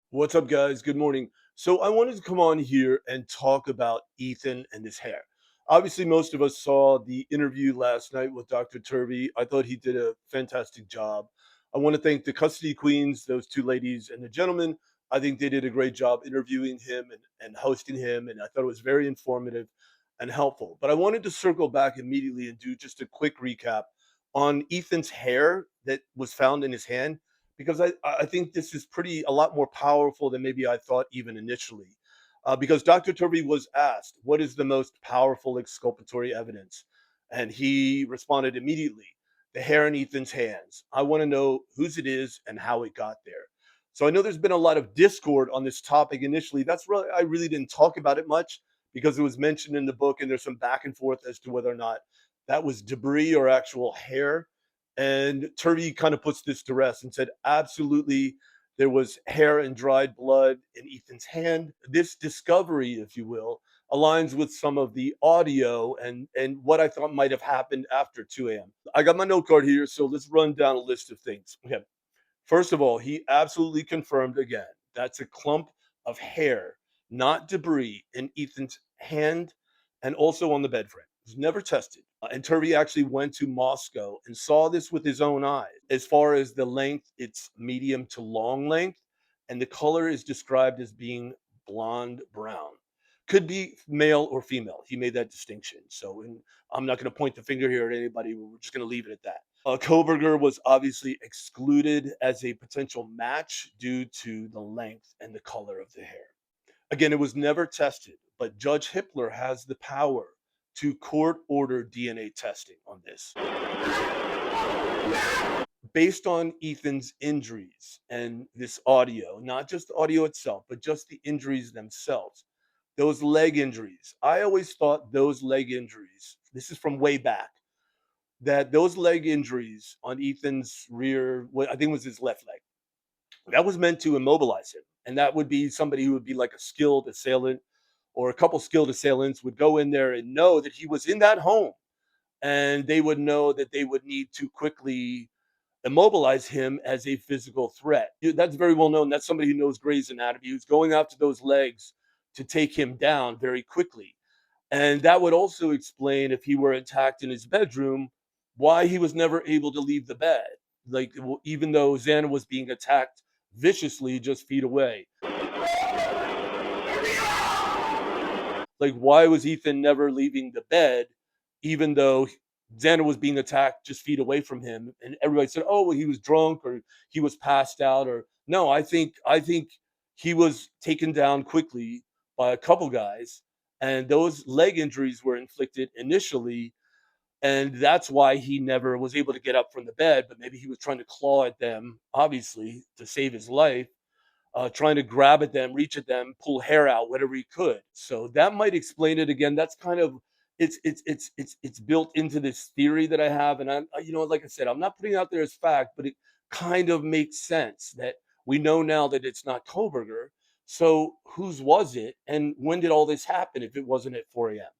What's up, guys? Good morning. So, I wanted to come on here and talk about Ethan and his hair. Obviously, most of us saw the interview last night with Dr. Turvey. I thought he did a fantastic job. I want to thank the custody queens, those two ladies, and the gentleman. I think they did a great job interviewing him and hosting him. And I thought it was very informative and helpful. But I wanted to circle back immediately and do just a quick recap on Ethan's hair that was found in his hand because I think this is pretty a lot more powerful than maybe I thought even initially. Because Dr. Turvey was asked, "What is the most powerful exculpatory evidence?" And he responded immediately, "The hair in Ethan's hands. I want to know whose it is and how it got there." So I know there's been a lot of discord on this topic initially. That's really I really didn't talk about it much because it was mentioned in the book, and there's some back and forth as to whether or not that was debris or actual hair. And Turvey kind of puts this to rest and said, absolutely, there was hair and dried blood in Ethan's hand. This discovery, if you will, aligns with some of the audio and what I thought might have happened after 2 a.m. I got my note card here, so let's run down a list of things. Okay. First of all, he absolutely confirmed again that's a clump of hair, not debris, in Ethan's hand and also on the bed frame. It was never tested. And Turvey actually went to Moscow and saw this with his own eyes. As far as the length, it's medium to long length, and the color is described as being blonde brown. Could be male or female. He made that distinction. So, I'm not going to point the finger here at anybody. We're just going to leave it at that. Koberger was obviously excluded as a potential match due to the length and the color of the hair. Again, it was never tested, but Judge Hippler has the power to court order DNA testing on this. Based on Ethan's injuries and this audio, not just the audio itself, but just the injuries themselves, those leg injuries, I always thought those leg injuries, this is from way back, that those leg injuries on Ethan's rear, I think it was his left leg, that was meant to immobilize him. And that would be somebody who would be like a skilled assailant or a couple skilled assailants would go in there and know that he was in that home. And they would know that they would need to quickly immobilize him as a physical threat. That's very well known. That's somebody who knows Grey's Anatomy, who's going after those legs to take him down very quickly. And that would also explain if he were attacked in his bedroom, why he was never able to leave the bed. Like, even though Xana was being attacked viciously just feet away. Like, why was Ethan never leaving the bed, even though Xander was being attacked just feet away from him? And everybody said, "Oh, well, he was drunk or he was passed out." Or no, I think he was taken down quickly by a couple guys, and those leg injuries were inflicted initially, and that's why he never was able to get up from the bed. But maybe he was trying to claw at them, obviously, to save his life, trying to grab at them, reach at them, pull hair out, whatever he could. So that might explain it again. That's kind of it's built into this theory that I have, and like I said, I'm not putting it out there as fact, but it kind of makes sense that we know now that it's not Koberger. So whose was it, and when did all this happen? If it wasn't at 4 a.m.